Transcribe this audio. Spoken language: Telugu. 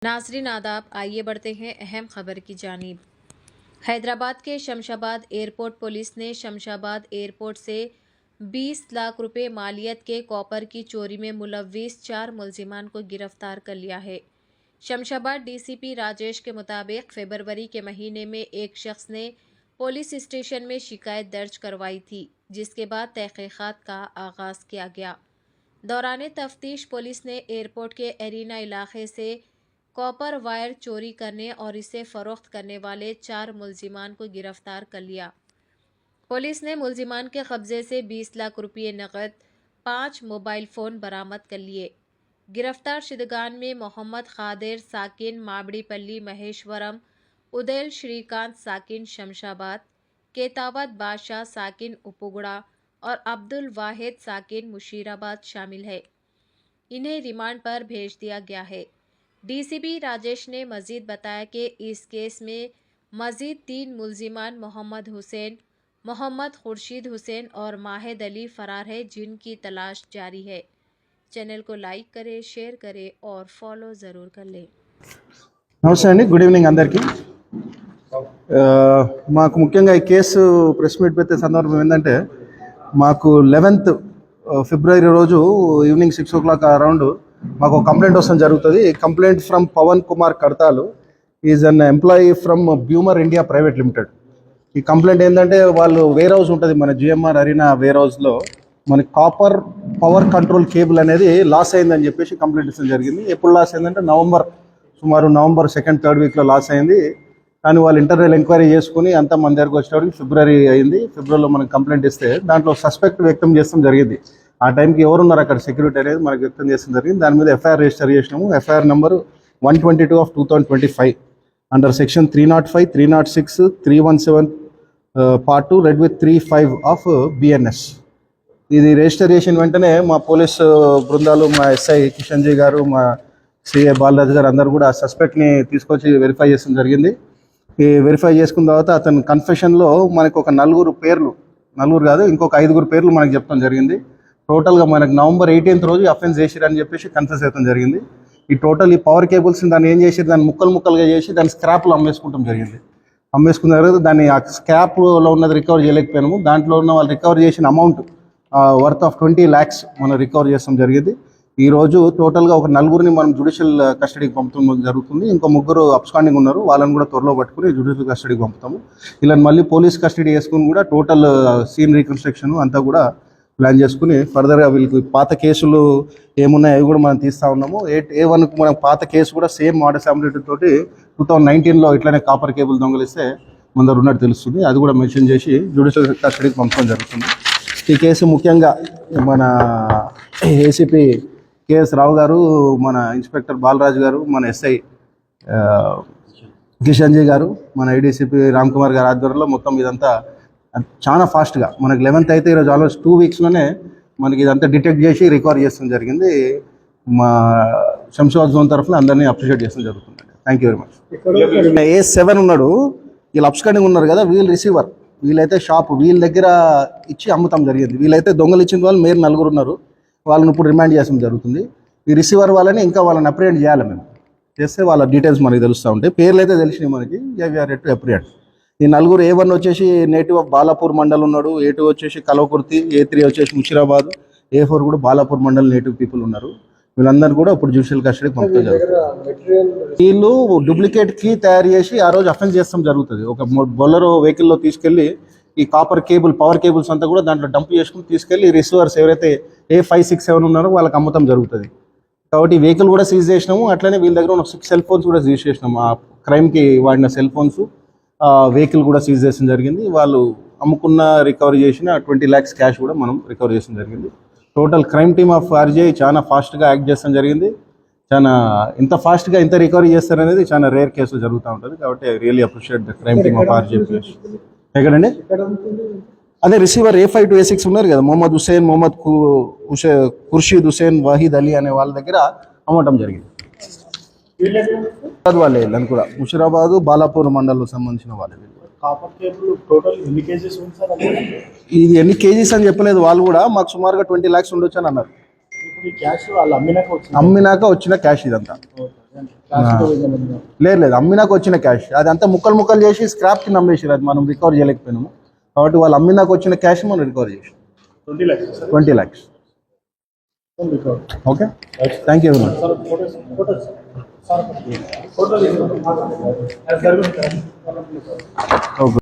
नाज़रीन आदाब, आइए बढ़ते हैं अहम खबर की जानिब। हैदराबाद के शमशाबाद एयरपोर्ट पुलिस ने शमशाबाद एयरपोर्ट से 20 लाख रुपए मालियत के कॉपर की चोरी में मुलव्विस 4 मुलजिमान को गिरफ्तार कर लिया है। शमशाबाद डीसीपी राजेश के मुताबिक फरवरी के महीने में एक शख्स ने पुलिस स्टेशन में शिकायत दर्ज करवाई थी, जिसके बाद तहकीकात का आगाज़ किया गया। दौरान तफ्तीश पुलिस ने एयरपोर्ट के एरिना इलाके से कॉपर वायर चोरी करने और इसे फरोख्त करने वाले 4 मुलजिमान को गिरफ्तार कर लिया। पुलिस ने मुलजिमान के कब्जे से 20 लाख रुपये नकद, 5 मोबाइल फ़ोन बरामद कर लिए। गिरफ्तार शुदगान में मोहम्मद खादिर साकिन माबड़ीपल्ली महेश्वरम, उदैल श्रीकांत साकिन शमशाबाद, केतावत बादशाह साकिन उपुगड़ा और अब्दुल वाहिद साकिन मुशीराबाद शामिल है। इन्हें रिमांड पर भेज दिया गया है। डीसीपी राजेश ने मजीद बताया कि इस केस में मजीद 3 मुलजिमान मोहम्मद हुसैन, मोहम्मद खुर्शीद हुसैन और माहिद अली फरार है, जिनकी तलाश जारी है। चैनल को लाइक करें, शेयर करें और फॉलो ज़रूर कर लें। నమస్తే అండి, గుడ్ ఈవినింగ్ అందరికీ. మాకు ముఖ్యంగా ఈ కేసు ప్రెస్ మీట్ పెట్టే సందర్భం ఏంటంటే, మాకు 11th ఫిబ్రవరి రోజు ఈవినింగ్ 6 o'clock అరౌండ్ మాకు కంప్లైంట్ వస్తాం జరుగుతుంది. కంప్లైంట్ ఫ్రమ్ పవన్ కుమార్ కడతాలు, ఈజ్ అన్ ఎంప్లాయీ ఫ్రమ్ బ్యూమర్ ఇండియా ప్రైవేట్ లిమిటెడ్. ఈ కంప్లైంట్ ఏంటంటే, వాళ్ళు వేర్ హౌస్ ఉంటుంది మన జిఎంఆర్ అరీనా వేర్ హౌస్లో, మనకి కాపర్ పవర్ కంట్రోల్ కేబుల్ అనేది లాస్ అయిందని చెప్పేసి కంప్లైంట్ ఇచ్చడం జరిగింది. ఎప్పుడు లాస్ అయిందంటే సుమారు నవంబర్ 2nd, 3rd వీక్లో లాస్ అయింది. కానీ వాళ్ళు ఇంటర్నల్ ఎంక్వైరీ చేసుకుని అంతా మన దగ్గరకు వచ్చేటప్పటికి ఫిబ్రవరి అయింది. ఫిబ్రవరిలో మనకు కంప్లైంట్ ఇస్తే దాంట్లో సస్పెక్ట్ వ్యక్తం చేస్తాం జరిగింది. ఆ టైంకి ఎవరున్నారు అక్కడ సెక్యూరిటీ అనేది మనకు వ్యక్తం చేస్తాం జరిగింది. దాని మీద ఎఫ్ఐఆర్ రిజిస్టర్ చేసినాము. FIR number 122/2025 under section 305, 306, 317 Part 2 red with 35 of BNS. ఇది రిజిస్టర్ చేసిన వెంటనే మా పోలీసు బృందాలు, మా ఎస్ఐ కిషన్ జీ గారు, మా సిఏ బాలరాజు గారు అందరూ కూడా ఆ సస్పెక్ట్ని తీసుకొచ్చి వెరిఫై చేయడం జరిగింది. ఈ వెరిఫై చేసుకున్న తర్వాత అతని కన్ఫెషన్లో మనకు ఒక నలుగురు కాదు, ఇంకొక 5 పేర్లు మనకు చెప్తాం జరిగింది. టోటల్గా మనకు November 18th రోజు అఫెన్స్ చేసిరని చెప్పేసి కన్ఫెస్ అవుతాం జరిగింది. ఈ టోటల్ ఈ పవర్ కేబుల్స్ని దాన్ని ఏం చేసి దాన్ని ముక్కలుగా చేసి దాన్ని స్క్రాప్లో అమ్మేసుకుంటాం జరిగింది. అమ్మేసుకున్న తర్వాత దాన్ని ఆ స్క్రాప్లో ఉన్నది రికవర్ చేయలేకపోయినాము. దాంట్లో ఉన్న వాళ్ళు రికవర్ చేసిన అమౌంట్ వర్త్ ఆఫ్ 20 lakhs మనం రికవర్ చేస్తాం జరిగింది. ఈరోజు టోటల్గా ఒక 4 మనం జ్యుడిషియల్ కస్టడీకి పంపడం జరుగుతుంది. ఇంకో 3 అబ్స్కాండింగ్ ఉన్నారు, వాళ్ళని కూడా త్వరలో పట్టుకుని జ్యుడిషియల్ కస్టడీకి పంపుతాము. ఇలా మళ్ళీ పోలీస్ కస్టడీ చేసుకుని కూడా టోటల్ సీన్ రీకన్స్ట్రక్షన్ అంతా కూడా ప్లాన్ చేసుకుని ఫర్దర్గా వీళ్ళకి పాత కేసులు ఏమున్నాయి అవి కూడా మనం తీస్తూ ఉన్నాము. A1కు మనం పాత కేసు కూడా సేమ్ మోడస్ ఆపరేటరీ తోటి 2019లో ఇట్లానే కాపర్ కేబుల్ దొంగలిస్తే మన దగ్గర ఉన్నట్టు తెలుస్తుంది. అది కూడా మెన్షన్ చేసి జ్యుడిషియల్ కస్టడీకి పంపడం జరుగుతుంది. ఈ కేసు ముఖ్యంగా మన ఏసీపీ కేఎస్ రావు గారు, మన ఇన్స్పెక్టర్ బాలరాజు గారు, మన ఎస్ఐ కిషన్ జీ గారు, మన ఏడీసీపీ రామ్ కుమార్ గారు ఆధ్వర్యంలో మొత్తం ఇదంతా చాలా ఫాస్ట్గా మనకి 11th అయితే ఈరోజు ఆల్మోస్ట్ 2 weeksలోనే మనకి ఇదంతా డిటెక్ట్ చేసి రికవర్ చేస్తాం జరిగింది. మా శంషాబాద్ జోన్ తరఫున అందరినీ అప్రిషియేట్ చేస్తాం జరుగుతుంది. Thank you very much. A7 ఉన్నాడు, వీళ్ళు అబ్స్కాండింగ్ ఉన్నారు కదా, వీళ్ళు రిసీవర్, వీళ్ళైతే షాప్ వీళ్ళ దగ్గర ఇచ్చి అమ్ముతాం జరిగింది. వీళ్ళైతే దొంగలు ఇచ్చిన వాళ్ళు మీరు 4 ఉన్నారు, వాళ్ళని ఇప్పుడు రిమాండ్ చేస్తాం జరుగుతుంది. ఈ రిసీవర్ వాళ్ళని ఇంకా వాళ్ళని అప్రిహెండ్ చేయాలి. మేము చేస్తే వాళ్ళ డీటెయిల్స్ మనకి తెలుస్తూ ఉంటాయి. పేర్లు అయితే తెలిసినాయి మనకి. We are ready to apprehend. ఈ 4 A1 వచ్చేసి నేటివ్ ఆఫ్ బాలాపూర్ మండల్ ఉన్నాడు, A2 వచ్చేసి కలవకుర్తి, A3 వచ్చేసి ముషిరాబాద్, A4 కూడా బాలాపూర్ మండల్ నేటివ్ పీపుల్ ఉన్నారు. వీళ్ళందరూ కూడా ఇప్పుడు జ్యుడిషియల్ కస్టడీకి పంపడం జరుగుతుంది. వీళ్ళు డూప్లికేట్ కీ తయారు చేసి ఆ రోజు అఫెన్స్ చేస్తాం జరుగుతుంది. ఒక బొలెరో వెహికల్లో తీసుకెళ్ళి ఈ కాపర్ కేబుల్ పవర్ కేబుల్స్ అంతా కూడా దాంట్లో డంప్ చేసుకుని తీసుకెళ్ళి రిసీవర్స్ ఎవరైతే A5, 6, 7 ఉన్నారో వాళ్ళకి అమ్మటం జరుగుతుంది. కాబట్టి వెహికల్ కూడా సీజ్ చేసినాము. అట్లనే వీళ్ళ దగ్గర ఉన్న 6 సెల్ ఫోన్స్ కూడా సీజ్ చేసినాము. ఆ క్రైమ్కి వాడిన సెల్ ఫోన్స్, వెహికల్ కూడా సీజ్ చేసిన జరిగింది. వాళ్ళు అమ్ముకున్న రికవరీ చేసిన 20 lakhs క్యాష్ కూడా మనం రికవరీ చేసిన జరిగింది. Total crime team of RGI చాలా ఫాస్ట్గా యాక్ట్ చేస్తాం జరిగింది. చాలా ఇంత ఫాస్ట్గా ఇంత రికవరీ చేస్తారనేది చాలా రేర్ కేసులు జరుగుతూ ఉంటుంది. కాబట్టి I really appreciate the crime team of RGI. ఎక్కడండి? అదే రిసీవర్ A5 to A6 ఉన్నారు కదా, మొహమ్మద్ హుసేన్, ఖుర్షీద్ హుసేన్, వాహిద్ అలీ అనే వాళ్ళ దగ్గర అమ్మటం జరిగింది. వాళ్ళే వీళ్ళని కూడా ముషిరాబాద్, బాలాపూర్ మండలం సంబంధించిన వాళ్ళే. ఇది ఎన్ని కేజీస్ అని చెప్పలేదు వాళ్ళు కూడా. మాకు సుమారుగా 20 lakhs ఉండొచ్చు అని అన్నారు. అమ్మినాక వచ్చిన క్యాష్ ఇదంతా. లేదు లేదు, అమ్మినాక వచ్చిన క్యాష్ అది అంతా ముక్కలు ముక్కలు చేసి స్క్రాప్ కింద అమ్మేసారు. అది మనం రికవర్ చేయలేకపోయినాము. కాబట్టి వాళ్ళు అమ్మినాక వచ్చిన క్యాష్ మనం రికవర్ చేసాం 20 lakhs. Okay, thank you very much. Okay.